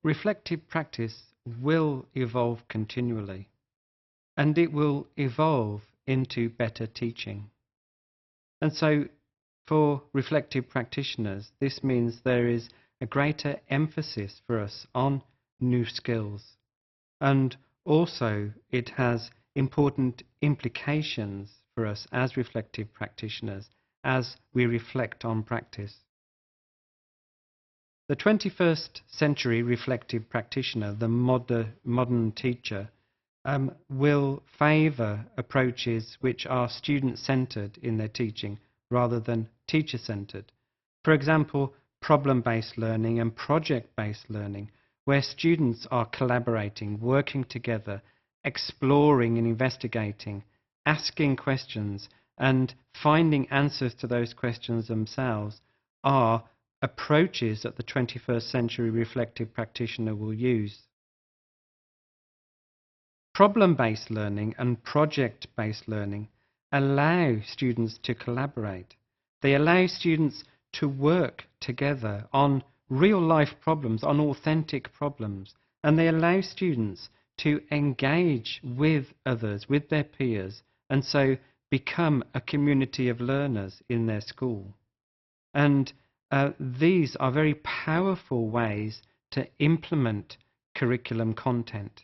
reflective practice will evolve continually, and it will evolve into better teaching. And so for reflective practitioners, this means there is a greater emphasis for us on new skills. And also it has important implications for us as reflective practitioners as we reflect on practice. The 21st century reflective practitioner, the modern teacher, will favour approaches which are student-centred in their teaching rather than teacher-centred. For example, problem-based learning and project-based learning, where students are collaborating, working together, exploring and investigating, asking questions and finding answers to those questions themselves, are approaches that the 21st century reflective practitioner will use. Problem-based learning and project-based learning allow students to collaborate. They allow students to work together on real-life problems, on authentic problems, and they allow students to engage with others, with their peers, and so become a community of learners in their school. And these are very powerful ways to implement curriculum content.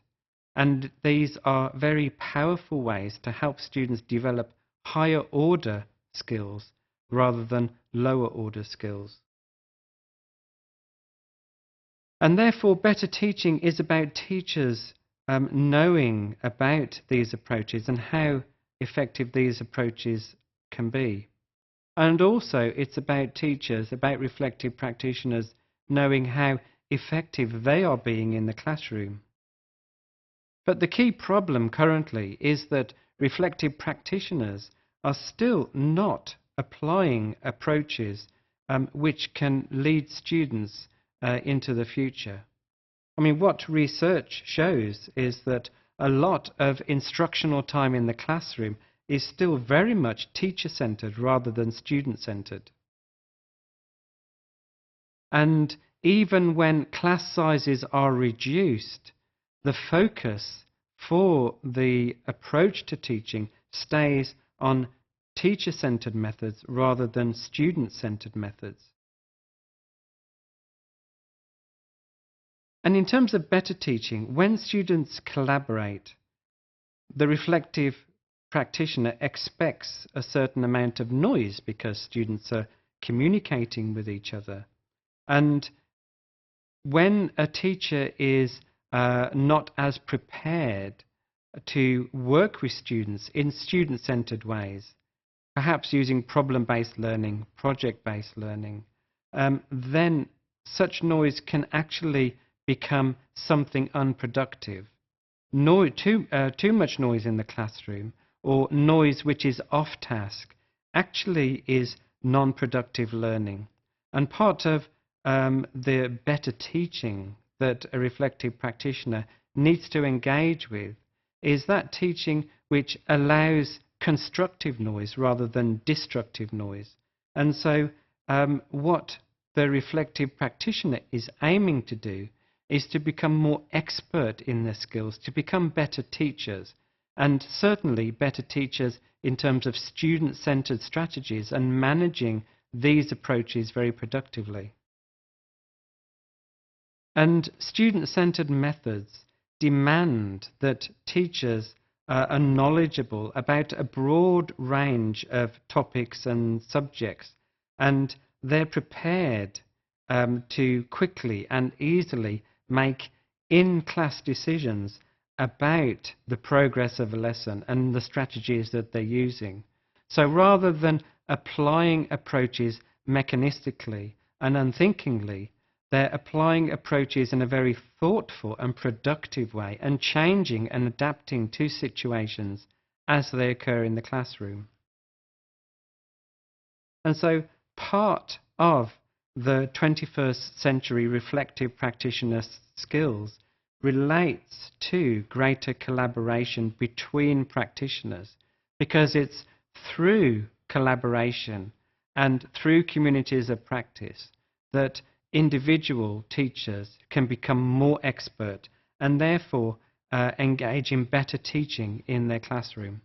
And these are very powerful ways to help students develop higher order skills rather than lower order skills. And therefore, better teaching is about teachers knowing about these approaches and how effective these approaches can be. And also, it's about teachers, about reflective practitioners, knowing how effective they are being in the classroom. But the key problem currently is that reflective practitioners are still not applying approaches which can lead students into the future. I mean, what research shows is that a lot of instructional time in the classroom is still very much teacher-centered rather than student-centered. And even when class sizes are reduced, the focus for the approach to teaching stays on teacher-centered methods rather than student-centered methods. And in terms of better teaching, when students collaborate, the reflective practitioner expects a certain amount of noise because students are communicating with each other. And when a teacher is not as prepared to work with students in student-centered ways, perhaps using problem-based learning, project-based learning, then such noise can actually become something unproductive. Too much noise in the classroom, or noise which is off task, actually is non-productive learning. And part of the better teaching that a reflective practitioner needs to engage with is that teaching which allows constructive noise rather than destructive noise. And so what the reflective practitioner is aiming to do is to become more expert in their skills, to become better teachers, and certainly better teachers in terms of student-centered strategies and managing these approaches very productively. And student-centered methods demand that teachers are knowledgeable about a broad range of topics and subjects, and they're prepared to quickly and easily make in-class decisions about the progress of a lesson and the strategies that they're using. So rather than applying approaches mechanistically and unthinkingly, they're applying approaches in a very thoughtful and productive way and changing and adapting to situations as they occur in the classroom. And so part of the 21st century reflective practitioner skills relates to greater collaboration between practitioners, because it's through collaboration and through communities of practice that individual teachers can become more expert and therefore engage in better teaching in their classroom.